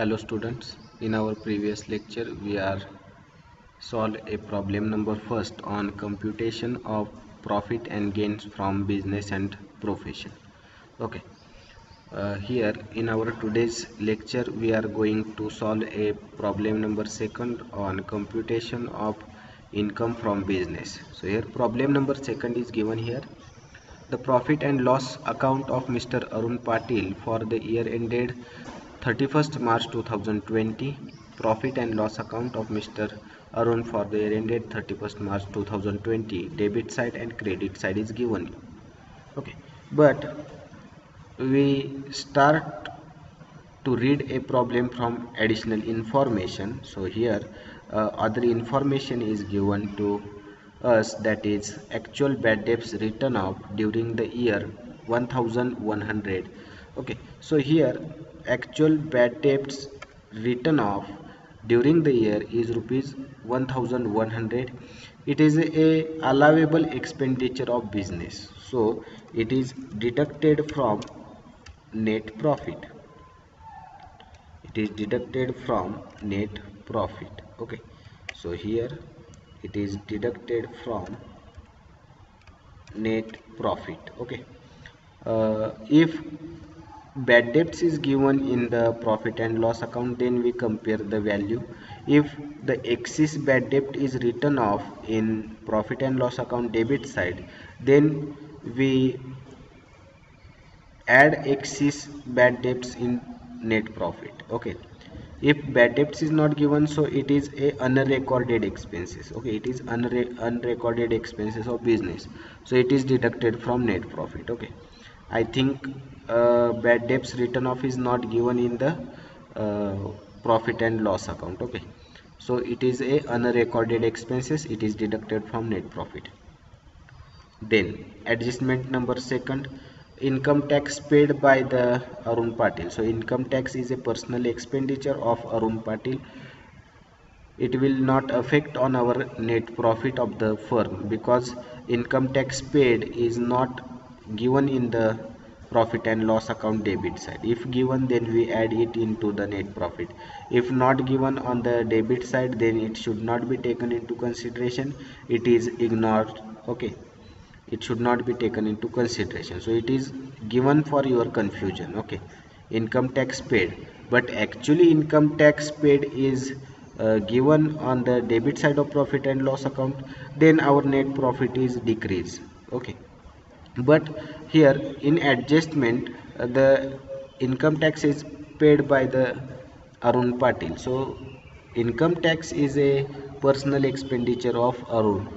Hello students, in our previous lecture we are solved a problem number first on computation of profit and gains from business and profession. Okay, here in our today's lecture we are going to solve a problem number second on computation of income from business. So here problem number second is given here. The profit and loss account of Mr. Arun Patil for the year ended 31st March 2020. Profit and loss account of Mr. Arun for the year ended 31st March 2020. Debit side and credit side is given. Okay, but we start to read a problem from additional information. So here other information is given to us, that is actual bad debts written off during the year 1100. Okay, so here actual bad debts written off during the year is rupees 1100. It is a allowable expenditure of business, so it is deducted from net profit. It is deducted from net profit. Okay, so here it is deducted from net profit. Okay, if bad debts is given in the profit and loss account, then we compare the value. If the excess bad debt is written off in profit and loss account debit side, then we add excess bad debts in net profit. Okay, if bad debts is not given, so it is a unrecorded expenses. Okay, it is unrecorded expenses of business, so it is deducted from net profit. Okay, I think bad debts written off is not given in the profit and loss account. Okay, so it is a unrecorded expenses, it is deducted from net profit. Then adjustment number second, income tax paid by the Arun Patil. So income tax is a personal expenditure of Arun Patil. It will not affect on our net profit of the firm because income tax paid is not given in the profit and loss account debit side. If given, then we add it into the net profit. If not given on the debit side, then it should not be taken into consideration, it is ignored. Okay, it should not be taken into consideration, so it is given for your confusion. Okay, income tax paid, but actually income tax paid is given on the debit side of profit and loss account, then our net profit is decreased. Okay, but here in adjustment the income tax is paid by the Arun Patil, so income tax is a personal expenditure of Arun.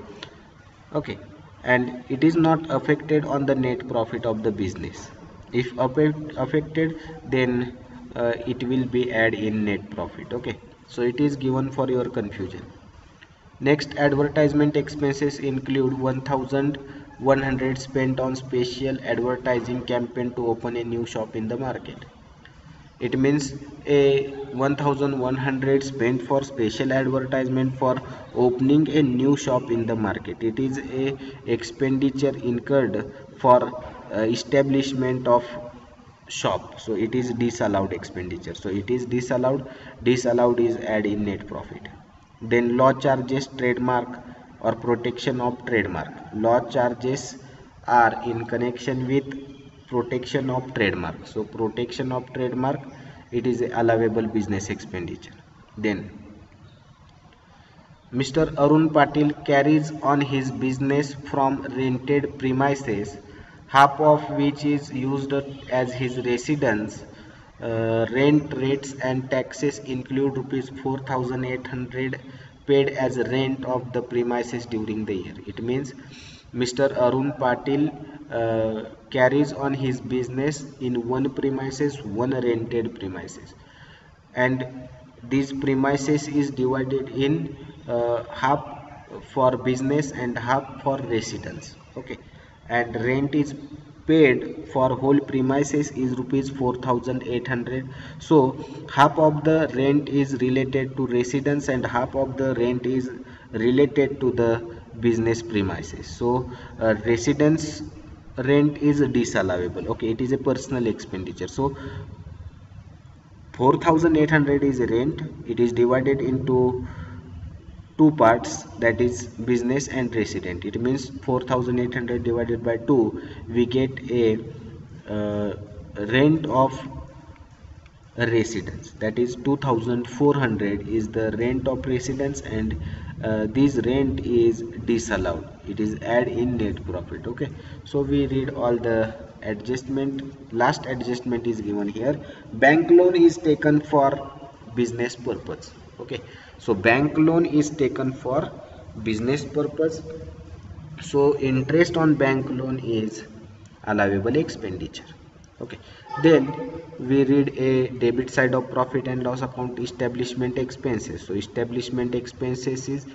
Okay, and it is not affected on the net profit of the business. If affected, then it will be add in net profit. Okay, so it is given for your confusion. Next, advertisement expenses include 1100 spent on special advertising campaign to open a new shop in the market. It means a 1100 spent for special advertisement for opening a new shop in the market. It is a expenditure incurred for establishment of shop, so it is disallowed expenditure, so it is disallowed is add in net profit. Then law charges trademark or protection of trademark. Law charges are in connection with protection of trademark, so protection of trademark, it is a allowable business expenditure. Then Mr. Arun Patil carries on his business from rented premises, half of which is used as his residence. Rent rates and taxes include rupees 4800 paid as rent of the premises during the year. It means Mr. Arun Patil carries on his business in one premises, one rented premises, and these premises is divided in half for business and half for residence. Okay, and rent is paid for whole premises is rupees 4800, so half of the rent is related to residence and half of the rent is related to the business premises. So residence rent is disallowable. Okay, it is a personal expenditure, so 4,800 is rent. It is divided into two parts, that is business and resident. It means 4,800 divided by 2, we get a rent of a residence, that is 2,400 is the rent of residence, and this rent is disallowed, it is add in net profit. Okay, so we read all the adjustment. Last adjustment is given here. Bank loan is taken for business purpose. Okay, so bank loan is taken for business purpose, so interest on bank loan is allowable expenditure. Okay, then we read a debit side of profit and loss account, establishment expenses. So establishment expenses is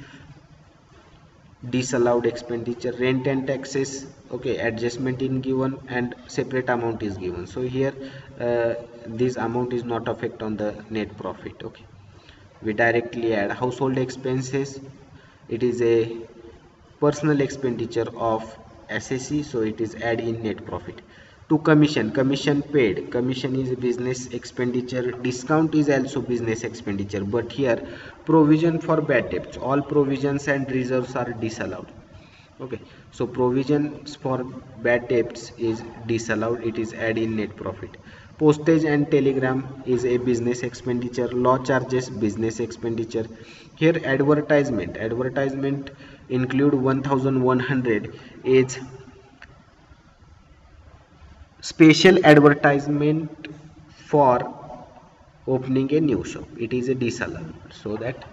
disallowed expenditure. Rent and taxes, okay, adjustment in given and separate amount is given. So here this amount is not affect on the net profit. Okay, we directly add. Household expenses, it is a personal expenditure of SSE, so it is add in net profit. To commission paid, commission is business expenditure, discount is also business expenditure, but here provision for bad debts, all provisions and reserves are disallowed. Okay, so provisions for bad debts is disallowed, it is add in net profit. Postage and telegram is a business expenditure. Law charges, business expenditure. Here advertisement include 1,100 is special advertisement for opening a new shop, it is a disallowed, so that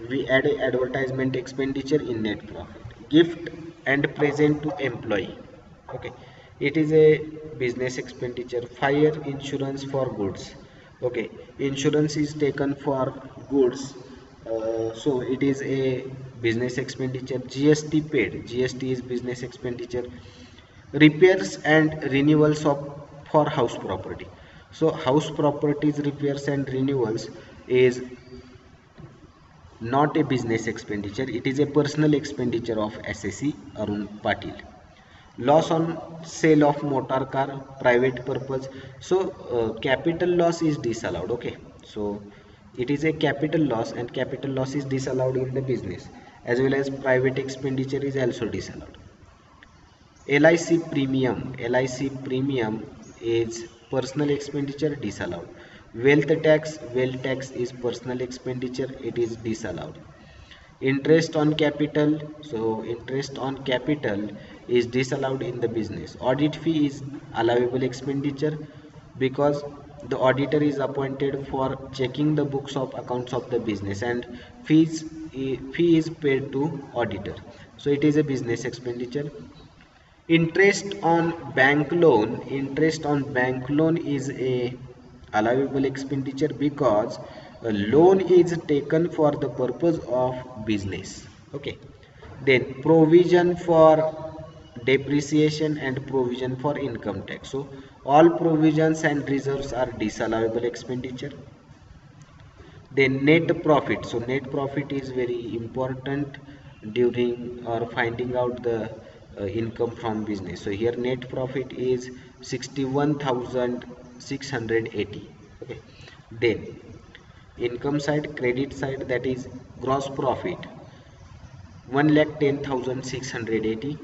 we add a advertisement expenditure in net profit. Gift and present to employee, okay, it is a business expenditure. Fire insurance for goods, okay, insurance is taken for goods, so it is a business expenditure. GST paid, GST is business expenditure. Repairs and renewals of for house property, so house properties repairs and renewals is not a business expenditure, it is a personal expenditure of SSE Arun Patil. Loss on sale of motor car, private purpose, so capital loss is disallowed. Okay, so it is a capital loss and capital loss is disallowed in the business, as well as private expenditure is also disallowed. LIC premium is personal expenditure, disallowed. Wealth tax is personal expenditure, it is disallowed. Interest on capital, so interest on capital is disallowed in the business. Audit fee is allowable expenditure because the auditor is appointed for checking the books of accounts of the business, and fee is paid to auditor, so it is a business expenditure. Interest on bank loan is a allowable expenditure because a loan is taken for the purpose of business. Okay, then provision for depreciation and provision for income tax, so all provisions and reserves are disallowable expenditure. Then net profit, so net profit is very important during or finding out the income from business. So here net profit is 61,680. Okay, then income side, credit side, that is gross profit 1,10,680.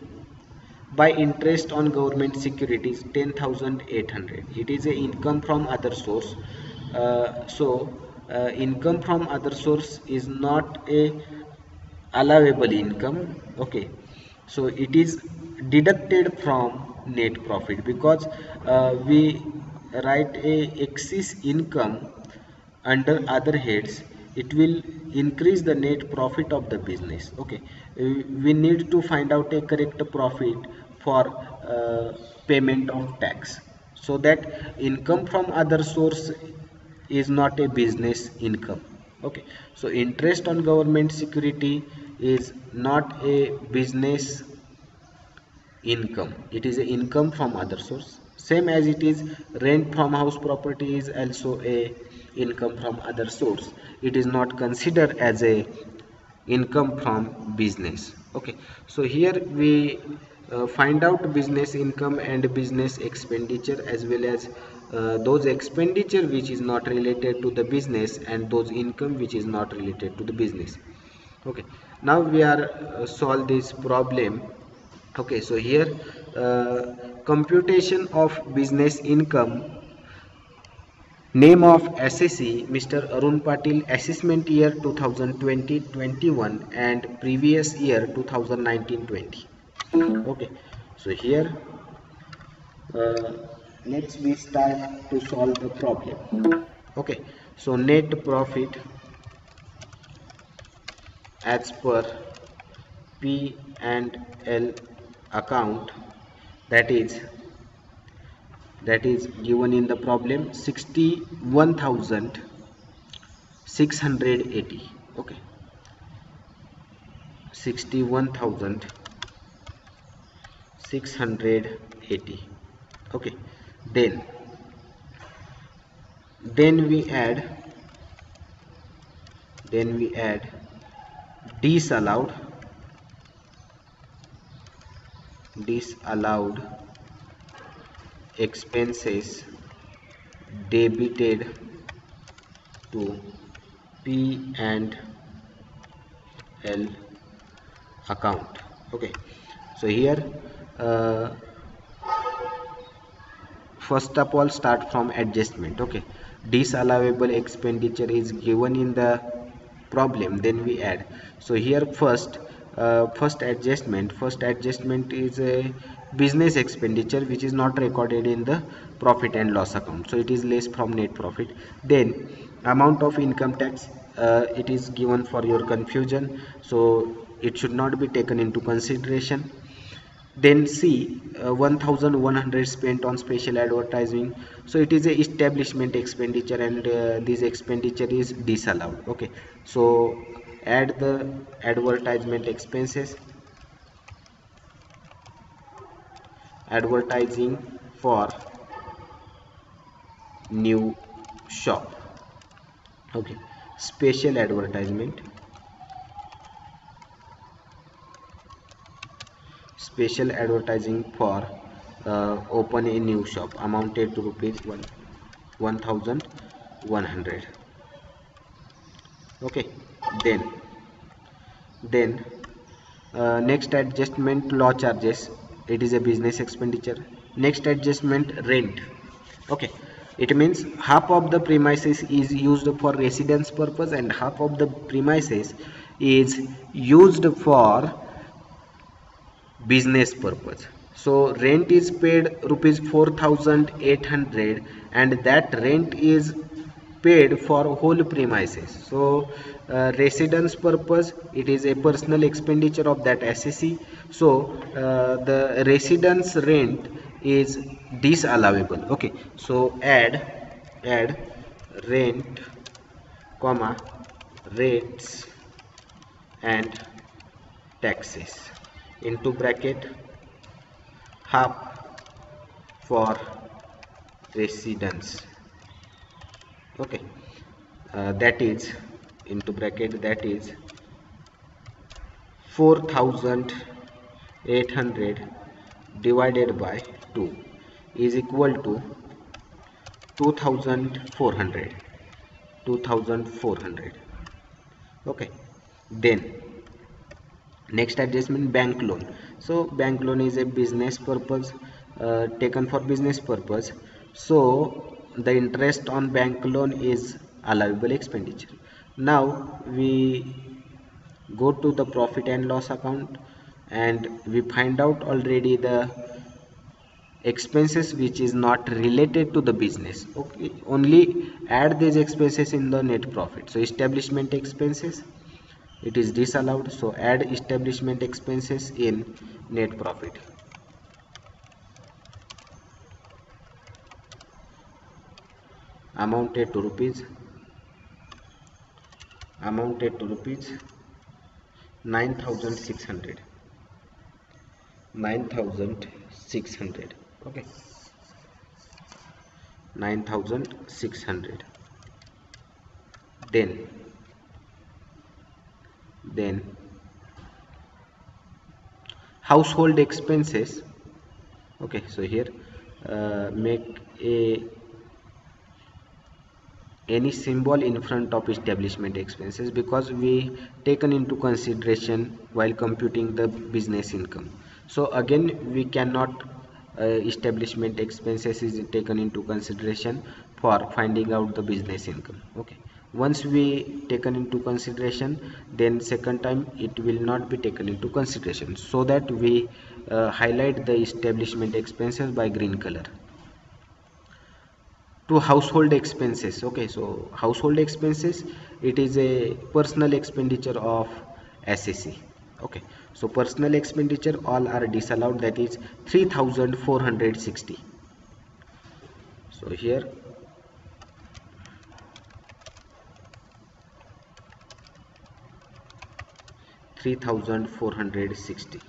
By interest on government securities 10,800, it is a income from other source. Income from other source is not a allowable income. Okay, so it is deducted from net profit because we write a excess income under other heads, it will increase the net profit of the business. Okay, we need to find out a correct profit for payment of tax, so that income from other source is not a business income. Okay, so interest on government security is not a business income, it is a income from other source. Same as it is rent from house property is also a income from other source, it is not considered as a income from business. Okay, so here we find out business income and business expenditure, as well as those expenditure which is not related to the business and those income which is not related to the business. Okay, now we are solve this problem. Okay, so here computation of business income. Name of assessee Mr. Arun Patil, assessment year 2020-21 and previous year 2019-20. Okay, so here uh, let's we start to solve the problem. Okay, so net profit as per P and L account, that is given in the problem 61,680. Okay, 61,680. Okay, then then we add disallowed expenses debited to P and L account. Okay, so here uh, first of all start from adjustment. Okay, disallowable expenditure is given in the problem, then we add. So here first adjustment is a business expenditure which is not recorded in the profit and loss account, so it is less from net profit. Then amount of income tax, it is given for your confusion, so it should not be taken into consideration. Then C, 1100 spent on special advertising, so it is a establishment expenditure and this expenditure is disallowed. Okay, so add the advertisement expenses, advertising for new shop. Okay, special advertisement, special advertising for open a new shop amounted to rupees 1100. Okay, then next adjustment law charges, it is a business expenditure. Next adjustment rent. Okay, it means half of the premises is used for residence purpose and half of the premises is used for business purpose. So rent is paid rupees 4,800 and that rent is paid for whole premises. So residence purpose, it is a personal expenditure of that assessee, so the residence rent is disallowable. Okay, so add rent comma rates and taxes into bracket half for residence. Okay, that is into bracket, that is 4,800 divided by 2 is equal to 2,400. Okay, then next adjustment bank loan. So bank loan is a business purpose, taken for business purpose, so the interest on bank loan is allowable expenditure. Now we go to the profit and loss account and we find out already the expenses which is not related to the business. Okay, only add these expenses in the net profit. So establishment expenses, it is disallowed, so add establishment expenses in net profit. Amounted to rupees 9,600. Okay, 9,600. Then household expenses. Okay, so here make a any symbol in front of establishment expenses, because we taken into consideration while computing the business income. So again we cannot establishment expenses is taken into consideration for finding out the business income. Okay, once we taken into consideration, then second time it will not be taken into consideration, so that we highlight the establishment expenses by green color. To household expenses. Okay, so household expenses, it is a personal expenditure of SSC. Okay, so personal expenditure all are disallowed, that is 3460. So here 3460,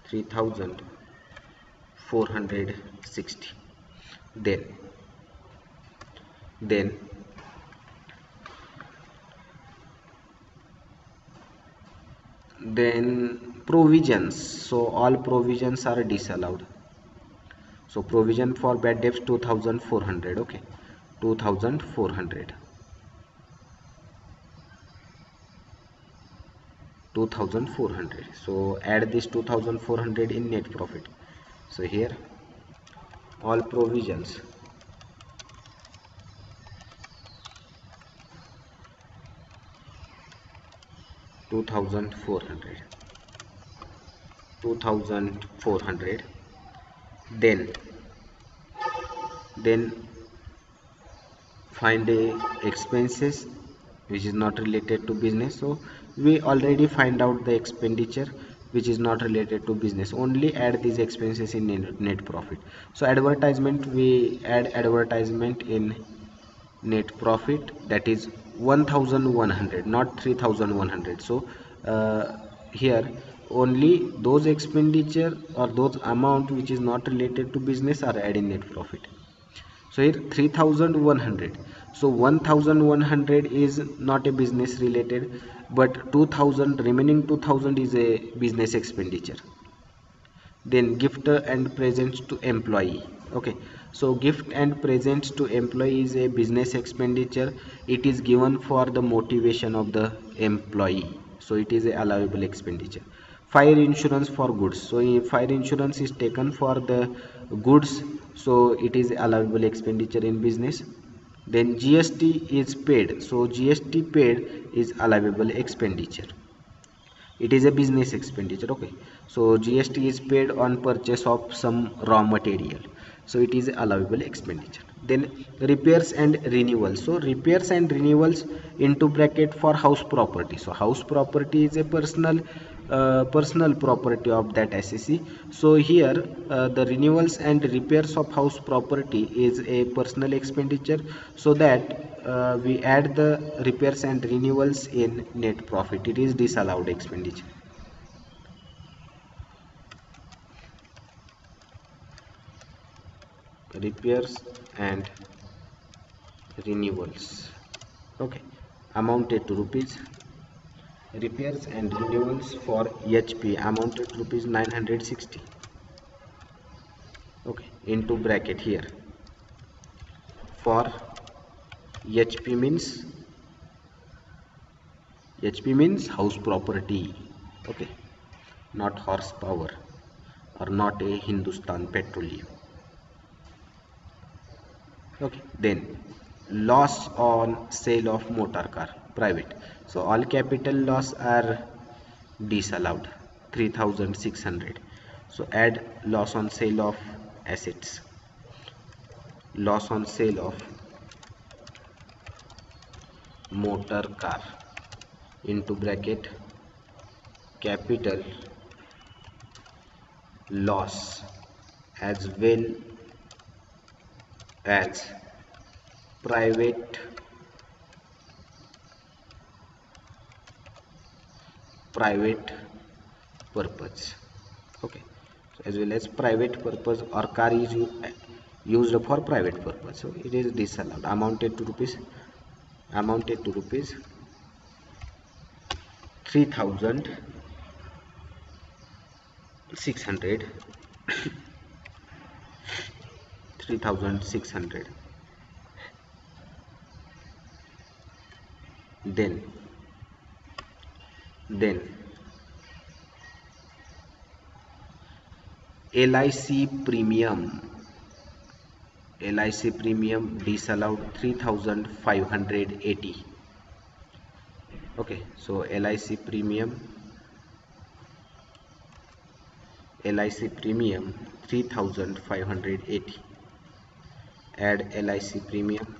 3460. Then provisions, so all provisions are disallowed. So provision for bad debts 2400. Okay, 2400, 2400. So add this 2400 in net profit. So here all provisions 2400, 2400. then then find a expenses which is not related to business. So we already find out the expenditure which is not related to business, only add these expenses in net profit. So advertisement, we add advertisement in net profit, that is 1100, not 3100. So here only those expenditure or those amount which is not related to business are added in net profit. So here 3100. So 1100 is not a business related, but 2000, remaining 2000 is a business expenditure. Then gift and presents to employee. Okay, so gift and presents to employee is a business expenditure. It is given for the motivation of the employee, so it is a allowable expenditure. Fire insurance for goods, so if fire insurance is taken for the goods, so it is allowable expenditure in business. Then GST is paid, so GST paid is allowable expenditure, it is a business expenditure. Okay, so GST is paid on purchase of some raw material, so it is allowable expenditure. Then repairs and renewals, so repairs and renewals into bracket for house property. So house property is a personal property of that SSC. So here the renewals and repairs of house property is a personal expenditure, so that we add the repairs and renewals in net profit, it is disallowed expenditure. Repairs and renewals, okay, amounted to rupees, repairs and renewals for HP amounted to rupees 960. Okay, into bracket here for HP means house property. Okay, not horsepower or not a Hindustan Petroleum. Okay, then loss on sale of motor car private, so all capital loss are disallowed, 3600. So add loss on sale of assets, loss on sale of motor car into bracket capital loss as well as private purpose. Okay, so as well as private purpose, or car is used for private purpose, so it is disallowed, amounted to rupees 3600, 3600. then then LIC premium disallowed 3580. Okay, so LIC premium 3580. Add LIC premium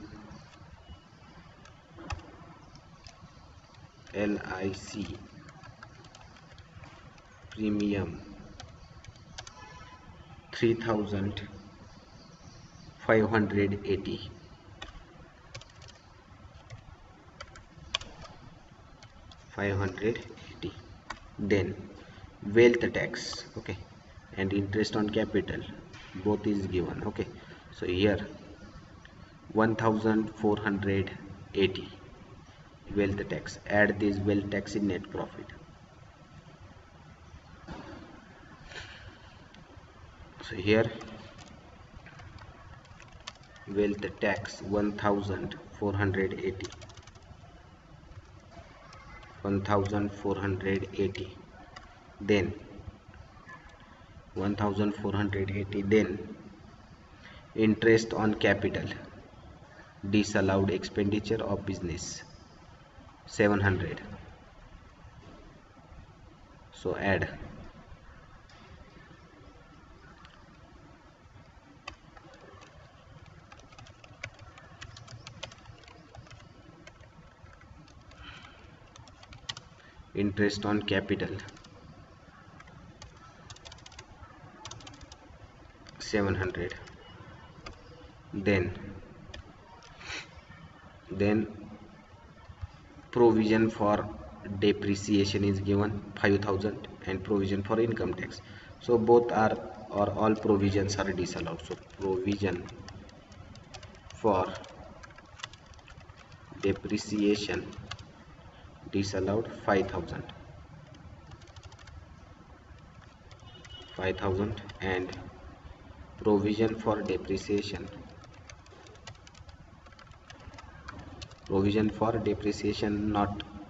3580. Then wealth tax, okay, and interest on capital, both is given. Okay, so here 1480 wealth tax. Add this wealth tax in net profit. So here wealth tax 1480, then 1480, then interest on capital, disallowed expenditure of business 700. So add interest on capital 700, then provision for depreciation is given 5000, and provision for income tax. So both are, or all provisions are disallowed. So provision for depreciation disallowed 5000, and provision for depreciation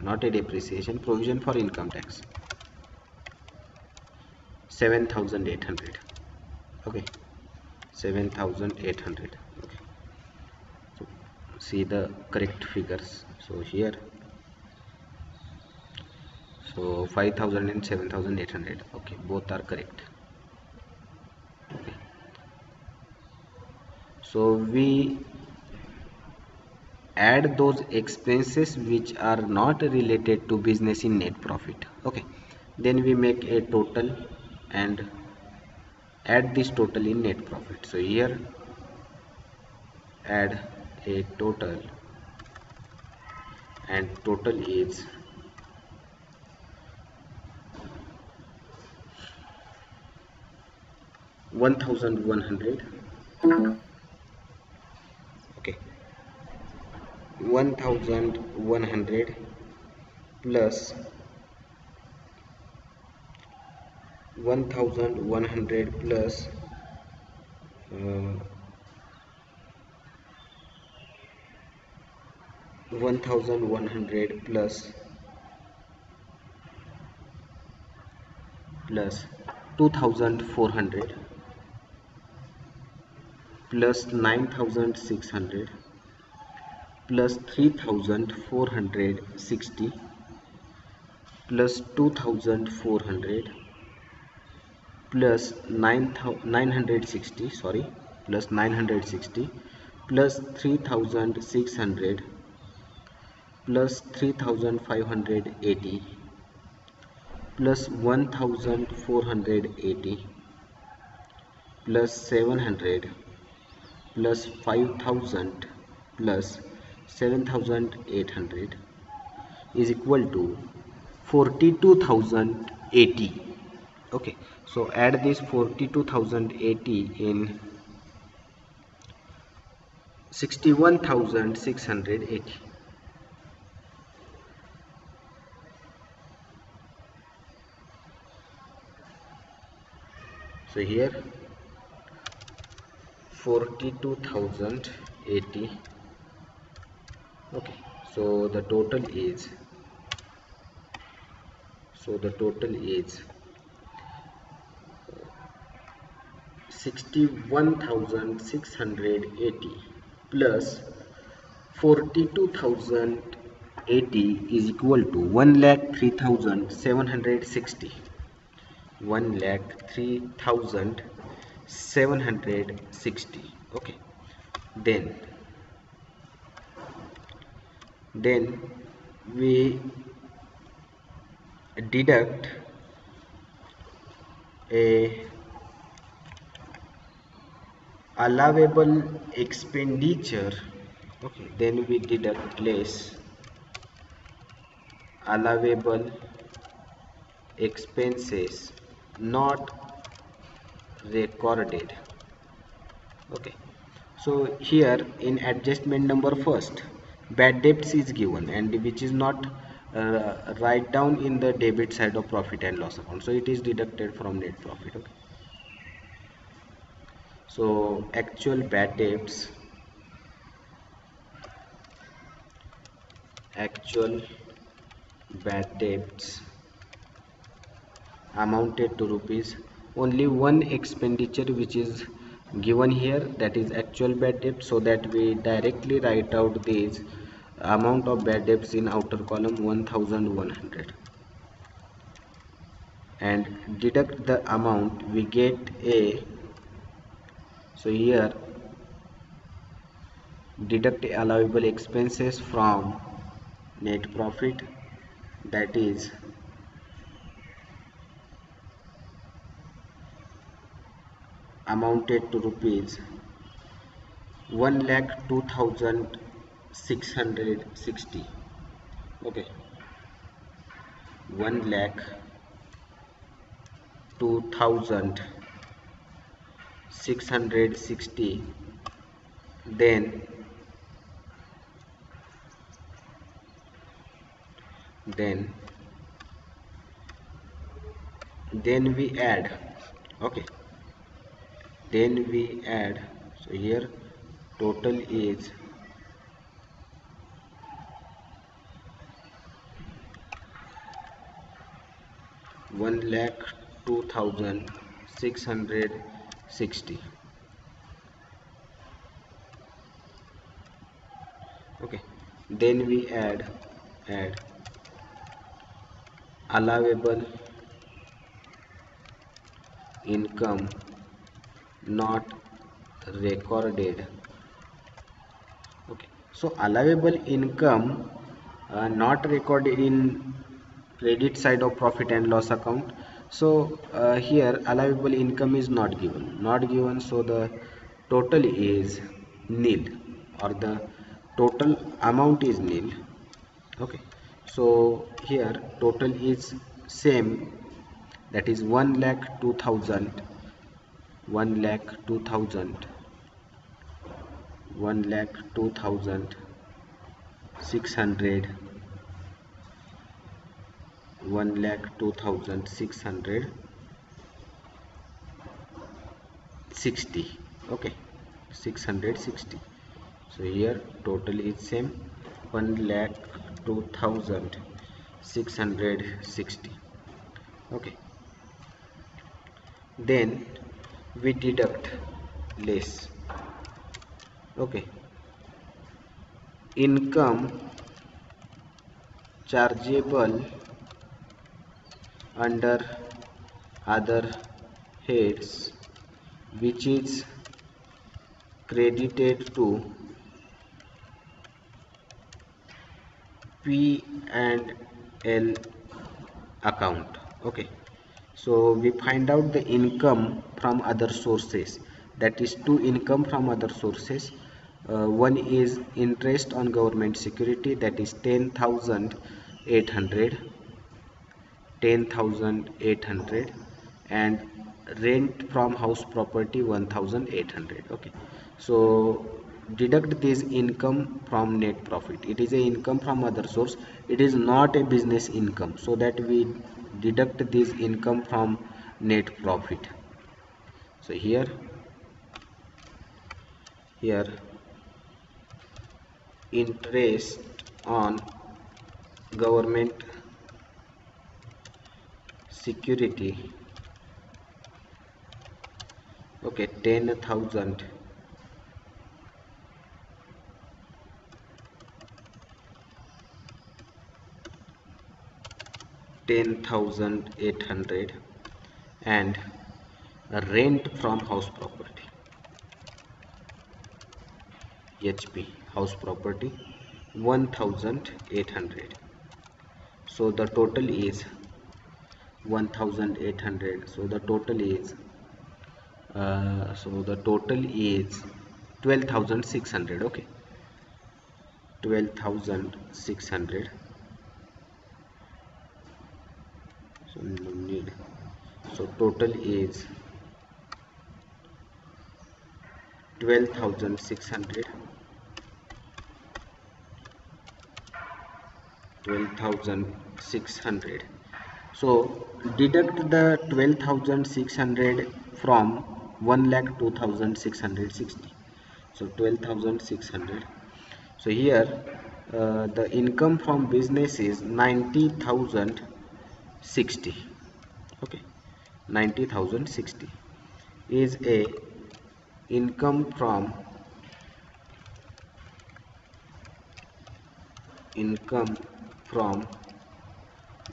not a depreciation, provision for income tax 7800. Okay, 7800. Okay, so see the correct figures. So here, so 5000 and 7800. Okay, both are correct. Okay, so we add those expenses which are not related to business in net profit. Okay, then we make a total and add this total in net profit. So here add a total, and total is 1100. Okay, 1100 plus 1100 plus 1100 plus 2400 plus 9600 plus 3460 plus 2400 plus 960, sorry, plus 960 plus 3600 plus 3580 plus 1480 plus 700 plus 5000 plus 7800 is equal to 42080. Okay, so add this 42080 in 61680. So here 42080. Okay, So the total is 61,680 plus 42,080 is equal to 1,03,760. 1,03,760. Okay. Then we deduct a allowable expenditure. Okay, then we deduct less allowable expenses not recorded. Okay, so here in adjustment number first, bad debts is given and which is not write down in the debit side of profit and loss account, so it is deducted from net profit. Okay, so actual bad debts amounted to rupees, only one expenditure which is given here, that is actual bad debt, so that we directly write out this amount of bad debts in outer column 1100 and deduct the amount, we get a, so here deduct allowable expenses from net profit, that is amounted to rupees 1,02,660. Okay, 1,02,660. Then then then we add. Okay, then we add, so here total is 1,02,660. Okay, then we add allowable income not recorded. Okay, so allowable income not recorded in credit side of profit and loss account. So here allowable income is not given, so the total is nil, or the total amount is nil. Okay, so here total is same, that is 1,02,000, 1,02,000, 1,02,600, 1,02,660. Okay, 660. So here total is same, 1,02,660. Okay, then we deduct less. Okay, income chargeable under other heads, which is credited to P and L account. Okay, so we find out the income from other sources, that is two income from other sources. One is interest on government security, that is 10,800, 10,800, and rent from house property 1,800. Okay, so deduct this income from net profit. It is a income from other source, it is not a business income, so that we deduct this income from net profit. So here interest on government security, okay, 10,000 10,800 and rent from house property, HP house property 1,800. So the total is 1,800. So the total is 12,600. Okay, 12,600. So no need. So total is 12,600. 12,600. So deduct the 12,600 from 1,02,660. So 12,600. So here the income from business is 90,060. Okay, 90,060 is a income from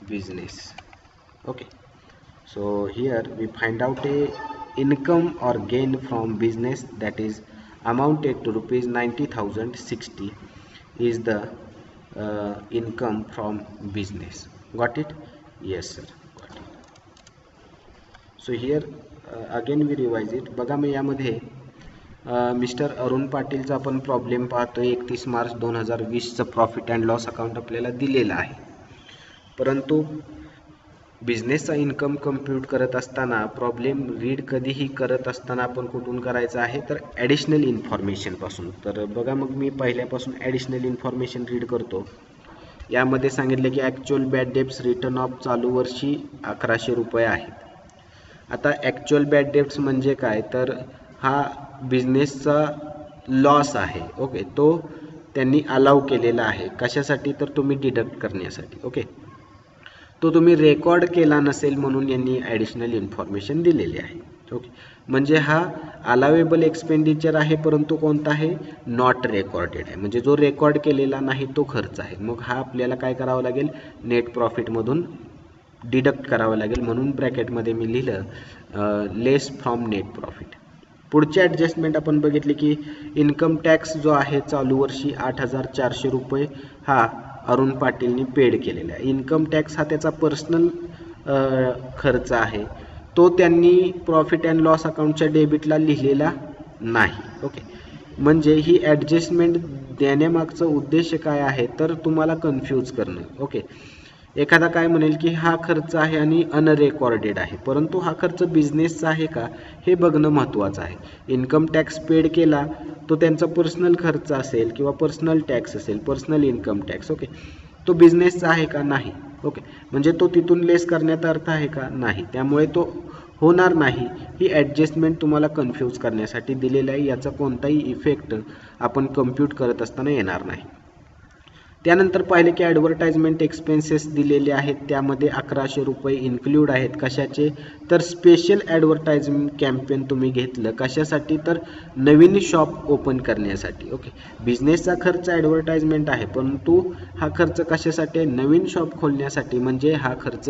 business. Okay, so here we find out a income or gain from business that is amounted to rupees 90,060 is the income from business. Got it? Yes sir, got it. So here again we revise it. बघा मी यामध्ये mister Arun पाटीलचा आपण problem पाहतोय. 31 मार्च 2020चं profit and loss account आपल्याला दिलेलं आहे, परंतु बिझनेसचा income compute करत असताना प्रॉब्लेम रीड कधीही करत असताना आपण कुठून करायचं आहे तर ॲडिशनल इन्फॉर्मेशन पासून. तर बघा मग मी पहिल्यापासून ॲडिशनल इन्फॉर्मेशन रीड करतो. यामध्ये सांगितले की actual bad debts return of चालू वर्षी 1100 रुपये आहेत. आता ॲक्च्युअल बॅड डेब्ट्स म्हणजे काय तर हा बिझनेसचा लॉस आहे. ओके, तो त्यांनी अलाउ केलेला आहे. कशासाठी तर तुम्ही डिडक्ट करण्यासाठी. ओके, तो तुम्ही रेकॉर्ड केला नसेल म्हणून यांनी ॲडिशनल इन्फॉर्मेशन दिलेली आहे. ओके, म्हणजे हा अलावेबल एक्सपेंडिचर आहे, परंतु कोणता आहे? नॉट रेकॉर्डेड आहे. म्हणजे जो रेकॉर्ड केलेला नाही तो खर्च आहे. मग हा आपल्याला काय करावं लागेल? नेट प्रॉफिटमधून डिडक्ट करावं लागेल. म्हणून ब्रॅकेटमध्ये मी लिहिलं लेस फ्रॉम नेट प्रॉफिट. पुढची ॲडजस्टमेंट आपण बघितली की इन्कम टॅक्स जो आहे चालू वर्षी 8,400 रुपये हा अरुण पाटीलनी पेड केलेला आहे. इन्कम टॅक्स हा त्याचा पर्सनल खर्च आहे, तो त्यांनी प्रॉफिट अँड लॉस अकाउंटच्या डेबिटला लिहिलेला नाही. ओके, म्हणजे ही ॲडजस्टमेंट देण्यामागचा उद्देश काय आहे तर तुम्हाला कन्फ्यूज करणं. ओके, एखादा काय म्हणेल की हा खर्च आहे आणि अनरेकॉर्डेड आहे, परंतु हा खर्च बिझनेसचा आहे का हे बघणं महत्त्वाचं आहे. इन्कम टॅक्स पेड केला तो त्यांचा पर्सनल खर्च असेल किंवा पर्सनल टॅक्स असेल, पर्सनल इन्कम टॅक्स. ओके, तो बिझनेसचा आहे का? नाही. ओके, म्हणजे तो तिथून लेस करण्याचा अर्थ आहे का? नाही. त्यामुळे तो होणार नाही. ही ॲडजस्टमेंट तुम्हाला कन्फ्यूज करण्यासाठी दिलेलं आहे. याचा कोणताही इफेक्ट आपण कम्प्यूट करत असताना येणार नाही. त्यानंतर पाहिले की ॲडव्हर्टाइजमेंट एक्सपेन्सेस दिलेले आहेत, त्यामध्ये 1100 रुपये इन्क्लूड आहेत. कशाचे तर स्पेशल ॲडव्हर्टाइजमेंट कॅम्पेन तुम्ही घेतलं. कशासाठी तर नवीन शॉप ओपन करण्यासाठी. ओके, बिझनेसचा खर्च ॲडव्हर्टाइजमेंट आहे, परंतु हा खर्च कशासाठी आहे? नवीन शॉप खोलण्यासाठी. म्हणजे हा खर्च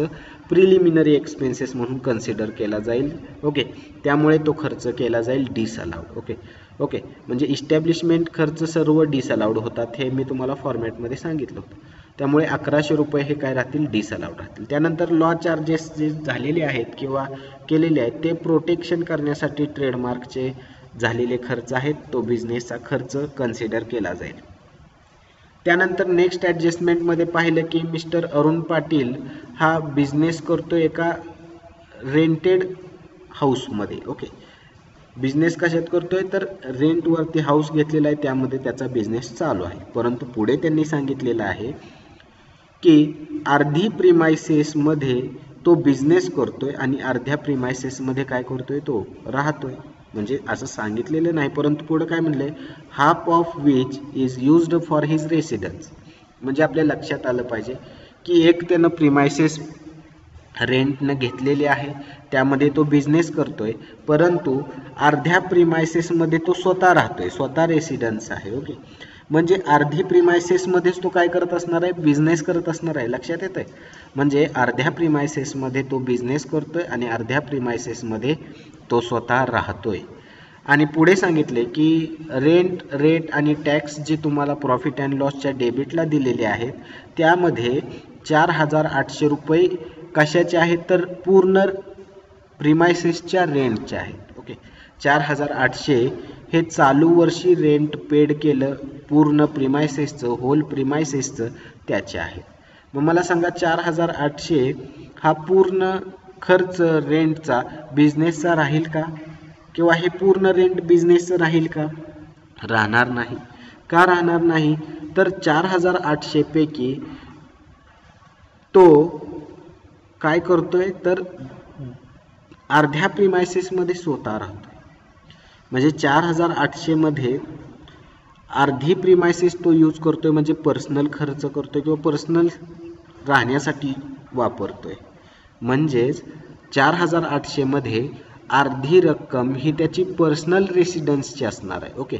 प्रिलिमिनरी एक्सपेन्सेस म्हणून कन्सिडर केला जाईल. ओके, त्यामुळे तो खर्च केला जाईल डिसअलाउड. ओके, म्हणजे इस्टॅब्लिशमेंट खर्च सर्व डिसअलाउड होतात, हे मी तुम्हाला फॉर्मॅटमध्ये सांगितलं होतं. त्यामुळे 1100 रुपये हे काय राहतील? डिसअलाउड राहतील. त्यानंतर लॉ चार्जेस जे झालेले आहेत किंवा केलेले आहेत ते प्रोटेक्शन करण्यासाठी ट्रेडमार्कचे झालेले खर्च आहेत, तो बिझनेसचा खर्च कन्सिडर केला जाईल. त्यानंतर नेक्स्ट ॲडजस्टमेंटमध्ये पाहिलं की मिस्टर अरुण पाटील हा बिझनेस करतो एका रेंटेड हाऊसमध्ये. ओके, बिझनेस कशात करतोय तर रेंटवरती हाऊस घेतलेला आहे, त्यामध्ये त्याचा बिझनेस चालू आहे. परंतु पुढे त्यांनी सांगितलेलं आहे की अर्धी प्रिमायसेसमध्ये तो बिझनेस करतोय आणि अर्ध्या प्रिमायसेसमध्ये काय करतोय? तो राहतोय. म्हणजे असं सांगितलेलं नाही, परंतु पुढे काय म्हणलंय? Half of which is used for his residence. म्हणजे आपल्या लक्षात आलं पाहिजे की एक त्यानं प्रिमायसेस रेंटनं घेतलेले आहे, त्यामध्ये तो बिझनेस करतोय, परंतु अर्ध्या प्रिमायसेसमध्ये तो स्वतः राहतोय, स्वतः रेसिडेन्स आहे. ओके, म्हणजे अर्धी प्रिमायसेसमध्येच तो काय करत असणार आहे, बिझनेस करत असणार आहे. लक्षात येत आहे, म्हणजे अर्ध्या प्रिमायसेसमध्ये तो बिझनेस करतोय आणि अर्ध्या प्रिमायसेसमध्ये तो स्वतः राहतोय. आणि पुढे सांगितले की रेंट, रेट आणि टॅक्स जे तुम्हाला प्रॉफिट अँड लॉसच्या डेबिटला दिलेले आहेत त्यामध्ये 4,800 रुपये कशाचे आहेत, तर पूर्ण प्रिमायसेसच्या रेंटचे आहेत. ओके, 4,800 हे चालू वर्षी रेंट पेड केलं पूर्ण प्रिमायसेसचं, होल प्रिमायसेसचं, त्याचे आहेत. मग मला सांगा 4,800 हा पूर्ण खर्च रेंटचा बिझनेसचा राहील का, किंवा हे पूर्ण रेंट बिझनेसचं राहील का, राहणार नाही. का राहणार नाही, तर 4,800 पैकी तो काय करतोय, तर अर्ध्या प्रिमायसेसमध्ये स्वतः राहतोय. म्हणजे 4,800 मध्ये अर्धी प्रिमायसेस तो यूज करतोय, म्हणजे पर्सनल खर्च करतोय किंवा पर्सनल राहण्यासाठी वापरतोय. म्हणजेच 4,800 मध्ये अर्धी रक्कम ही त्याची पर्सनल रेसिडेन्सची असणार आहे. ओके,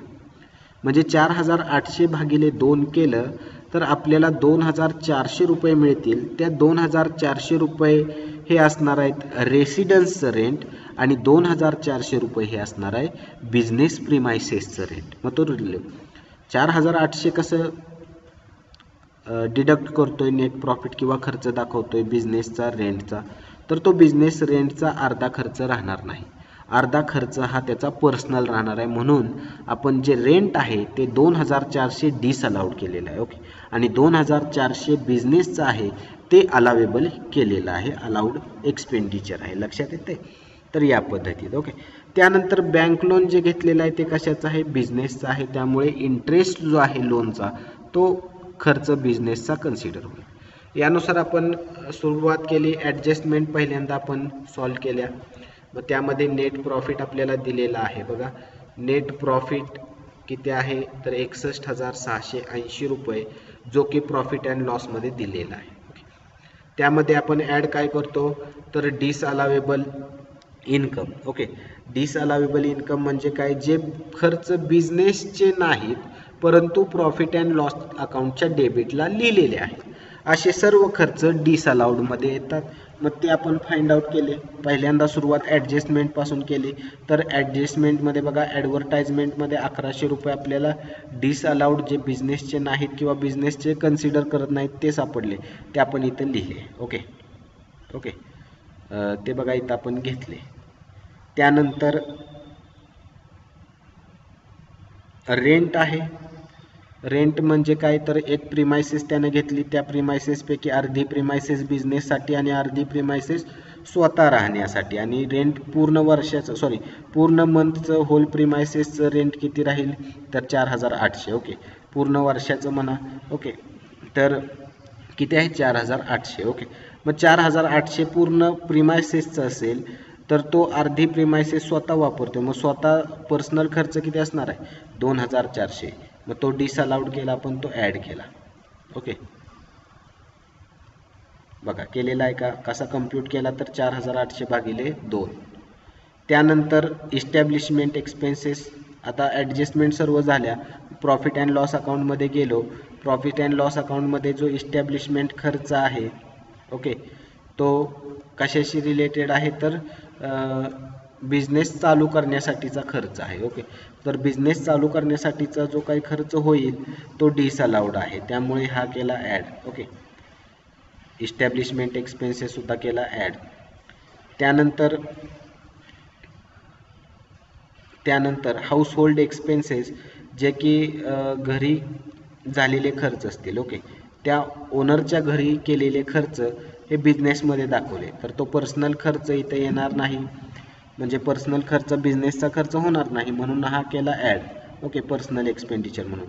म्हणजे 4,800 भागिले 2 केलं तर आपल्याला 2,400 रुपये मिळतील. त्या 2,400 रुपये हे असणार आहेत रेसिडेन्सचं रेंट आणि 2,400 रुपये हे असणार आहे बिझनेस प्रिमायसेसचं रेंट. मग तो 4,800 कसं डिडक्ट करतोय नेट प्रॉफिट किंवा खर्च दाखवतोय बिझनेसचा रेंटचा, तर तो बिझनेस रेंटचा अर्धा खर्च राहणार नाही, अर्धा खर्च हा त्याचा पर्सनल राहणार आहे. म्हणून आपण जे रेंट आहे ते 2,400 डिसअलाउड केलेलं आहे. ओके, आणि 2,400 बिझनेसचं आहे ते अलावेबल केलेलं आहे, अलाउड एक्सपेंडिचर आहे. लक्षात येते, तर या पद्धतीत. ओके, त्यानंतर बँक लोन जे घेतलेलं आहे ते कशाचं आहे, बिझनेसचं आहे, त्यामुळे इंटरेस्ट जो आहे लोनचा तो खर्च बिझनेसचा कन्सिडर होईल. यानुसार आपण सुरुवात केली, ॲडजस्टमेंट पहिल्यांदा आपण सॉल्व केल्या. मग त्यामध्ये नेट प्रॉफिट आपल्याला दिलेला आहे. बघा, नेट प्रॉफिट किती आहे, तर 61,680 रुपये, जो की प्रॉफिट अँड लॉसमध्ये दिलेला आहे. त्यामध्ये आपण ॲड काय करतो, तर डिसअलावेबल इन्कम. ओके, डिसअलावेबल इन्कम म्हणजे काय, जे खर्च बिझनेसचे नाहीत परंतु प्रॉफिट अँड लॉस अकाउंटच्या डेबिटला लिहिलेले आहेत, असे सर्व खर्च डिसअलाउडमध्ये येतात. मग ते आपण फाइंड आउट केले. पहिल्यांदा सुरुवात ॲडजस्टमेंटपासून केली, तर ॲडजस्टमेंटमध्ये बघा, ॲडव्हर्टाइजमेंटमध्ये 1,100 रुपये आपल्याला डिसअलाउड जे बिझनेसचे नाहीत किंवा बिझनेसचे कन्सिडर करत नाहीत ते सापडले, ते आपण इथं लिहिले. ओके ओके, ते बघा इथं आपण घेतले. त्यानंतर रेंट आहे. रेंट म्हणजे काय, तर एक प्रिमायसेस त्याने घेतली, त्या प्रिमायसेसपैकी अर्धी प्रिमायसेस बिझनेससाठी आणि अर्धी प्रिमायसेस स्वतः राहण्यासाठी. आणि रेंट पूर्ण वर्षाचं पूर्ण मंथचं होल प्रिमायसेसचं रेंट किती राहील, तर 4,800. ओके, पूर्ण वर्षाचं म्हणा. ओके, तर किती आहे, 4,800. ओके, मग 4,800 पूर्ण प्रिमायसेसचं असेल तर तो अर्धी प्रिमायसेस स्वतः वापरतो, मग स्वतः पर्सनल खर्च किती असणार आहे, 2,400. मग तो डिसअलाउड केला आपण, तो ॲड केला. ओके, बघा केलेला आहे का, कसा कम्प्यूट केला, तर 4,800 भागिले 2. त्यानंतर इस्टॅब्लिशमेंट एक्सपेन्सेस. आता ॲडजस्टमेंट सर्व झाल्या, प्रॉफिट अँड लॉस अकाउंटमध्ये गेलो. प्रॉफिट अँड लॉस अकाउंटमध्ये जो इस्टॅब्लिशमेंट खर्च आहे, ओके, तो कशाशी रिलेटेड आहे, तर बिझनेस चालू करण्यासाठीचा खर्च आहे. ओके, तर बिझनेस चालू करण्यासाठीचा जो काही खर्च होईल तो डिसअलाउड आहे, त्यामुळे हा केला ॲड. ओके, इस्टॅब्लिशमेंट एक्सपेन्सेस सुद्धा केला ॲड. त्यानंतर हाऊसहोल्ड एक्सपेन्सेस, जे की घरी झालेले खर्च असतील. ओके, त्या ओनरच्या घरी केलेले खर्च हे बिझनेसमध्ये दाखवले, तर तो पर्सनल खर्च इथे येणार नाही, म्हणजे पर्सनल खर्च बिझनेसचा खर्च होणार नाही, म्हणून हा केला ॲड. ओके, पर्सनल एक्सपेंडिचर म्हणून.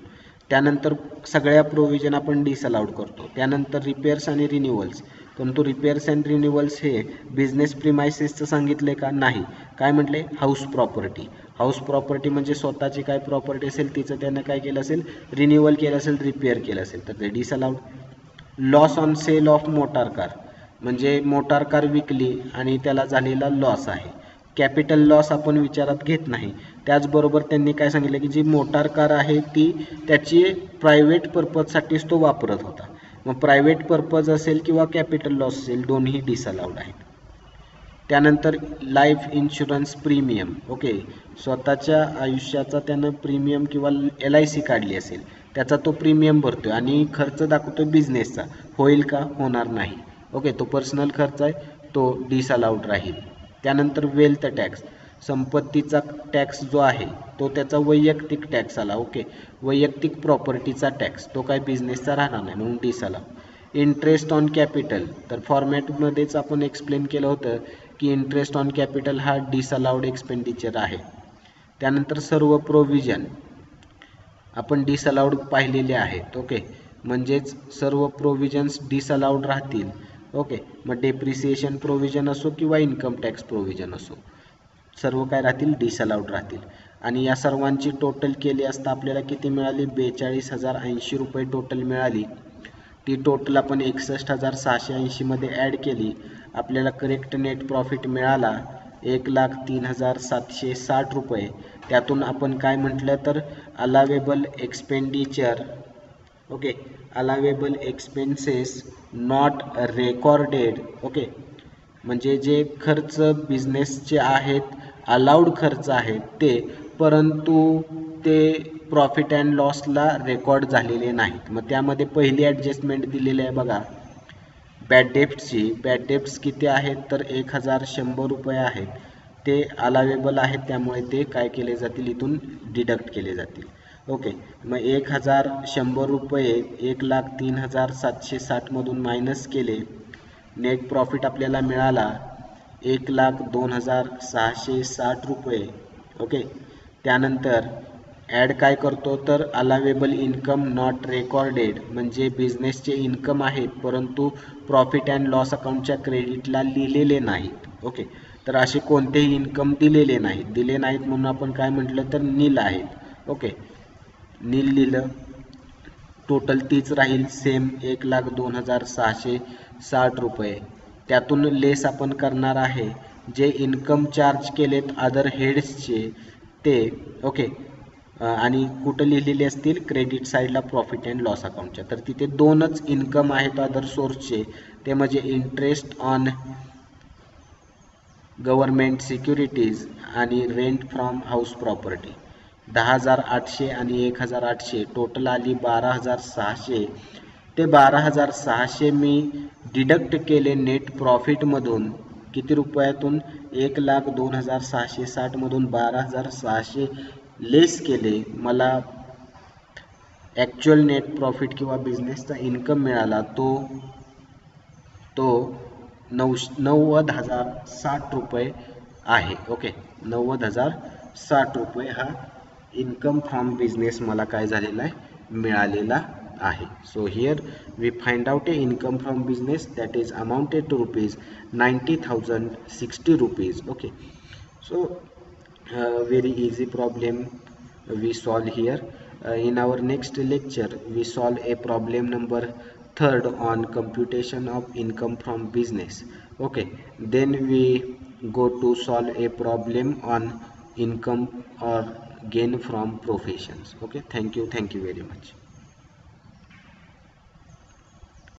त्यानंतर सगळ्या प्रोव्हिजन आपण डिसअलाउड करतो. त्यानंतर रिपेअर्स आणि रिन्युअल्स, परंतु रिपेअर्स अँड रिन्युअल्स हे बिझनेस प्रिमायसेसचं सांगितले का? नाही. काय म्हटले? House property. हाऊस प्रॉपर्टी म्हणजे स्वतःची काय प्रॉपर्टी असेल तिचं त्यानं काय केलं असेल? रिन्युअल केलं असेल, रिपेअर केलं असेल, तर ते disallowed. Loss on sale of motor car, म्हणजे मोटार कार विकली आणि त्याला झालेला लॉस आहे. कॅपिटल लॉस आपण विचारात घेत नाही. त्याचबरोबर त्यांनी काय सांगितलं की जी मोटार कार आहे ती त्याची प्रायव्हेट पर्पजसाठीच तो वापरत होता. मग प्रायव्हेट पर्पज असेल किंवा कॅपिटल लॉस असेल, दोन्ही डिसअलाउड आहेत. त्यानंतर लाईफ इन्शुरन्स प्रीमियम. ओके, स्वतःच्या आयुष्याचा त्यानं प्रीमियम किंवा LIC काढली असेल, त्याचा तो प्रीमियम भरतोय आणि खर्च दाखवतोय बिझनेसचा, होईल का? होणार नाही. ओके, तो पर्सनल खर्च आहे, तो डिसअलाउड राहील. त्यानंतर वेल्थ टॅक्स, संपत्तीचा टॅक्स जो आहे तो त्याचा वैयक्तिक टॅक्स आला. ओके, वैयक्तिक प्रॉपर्टीचा टॅक्स, तो काय बिझनेसचा राहणार नाही, म्हणून डिसअलाउड. इंटरेस्ट ऑन कॅपिटल, तर फॉर्मॅटमध्येच आपण एक्सप्लेन केलं होतं की इंटरेस्ट ऑन कॅपिटल हा डिसअलाउड एक्सपेंडिचर आहे. त्यानंतर सर्व प्रोव्हिजन आपण डिसअलाउड पाहिलेले आहेत. ओके, म्हणजेच सर्व प्रोव्हिजन्स डिसअलाउड राहतील. ओके, मग डेप्रिसिएशन प्रोव्हिजन असो किंवा इन्कम टॅक्स प्रोव्हिजन असो, सर्व काय राहतील? डिसअलाउड राहतील. आणि या सर्वांची टोटल केली असता आपल्याला किती मिळाली? 42,080 रुपये टोटल मिळाली. ती टोटल आपण 61,680 मध्ये ॲड केली, आपल्याला करेक्ट नेट प्रॉफिट मिळाला 1,03,760 रुपये. त्यातून आपण काय म्हटलं तर allowable expenditure, okay, allowable expenses not recorded. Okay, म्हणजे जे खर्च बिझनेसचे आहेत, अलाउड खर्च आहेत ते, परंतु ते प्रॉफिट अँड लॉसला रेकॉर्ड झालेले नाहीत. मग त्यामध्ये पहिली ॲडजस्टमेंट दिलेली आहे बघा बॅड डेप्टची. बॅड डेप्ट्स किती आहेत? तर 1,100 रुपये आहेत. ते अलावेबल आहेत, त्यामुळे ते काय केले जातील? इथून डिडक्ट केले जातील. ओके, मग 1,100 रुपये 1,03,760 मधून मायनस केले, नेट प्रॉफिट आपल्याला मिळाला 1,02,660 रुपये. ओके, त्यानंतर ॲड काय करतो तर अलावेबल इन्कम नॉट रेकॉर्डेड, म्हणजे बिझनेसचे इन्कम आहेत परंतु प्रॉफिट अँड लॉस अकाउंटच्या क्रेडिटला लिहिलेले नाहीत. ओके, तर असे कोणतेही इन्कम दिलेले नाहीत म्हणून आपण काय म्हटलं तर नील आहेत. ओके, नील लिहिलं, टोटल तीच राहील सेम 1,02,660 रुपये. त्यातून लेस आपण करणार आहे जे इन्कम चार्ज केलेत अदर हेड्सचे ते. ओके, आणि कुठं लिहिलेले असतील? क्रेडिट साईडला प्रॉफिट अँड लॉस अकाउंटच्या. तर तिथे दोनच इन्कम आहेत अदर सोर्सचे, ते म्हणजे इंटरेस्ट ऑन गव्हर्नमेंट सिक्युरिटीज आणि रेंट फ्रॉम हाऊस प्रॉपर्टी. 10,800 आणि 1,800 टोटल आली 12,600. ते 12,600 मी डिडक्ट केले नेट प्रॉफिटमधून. किती रुपयातून? 1,02,660 मधून 12,600 लेस केले, मला ॲक्च्युअल नेट प्रॉफिट किंवा बिझनेसचा इन्कम मिळाला तो 90,060 रुपये आहे. ओके, 90,060 रुपये हा इन्कम फ्रॉम बिझनेस मला काय झालेला आहे? मिळालेला आहे. So here we find out a income from business that is amounted to ₹90,060 rupees. Okay, so very easy problem we solve here. In our next lecture we solve a problem number 3rd on computation of income from business. Okay, then we go to solve a problem on income or gain from professions. Okay, thank you very much.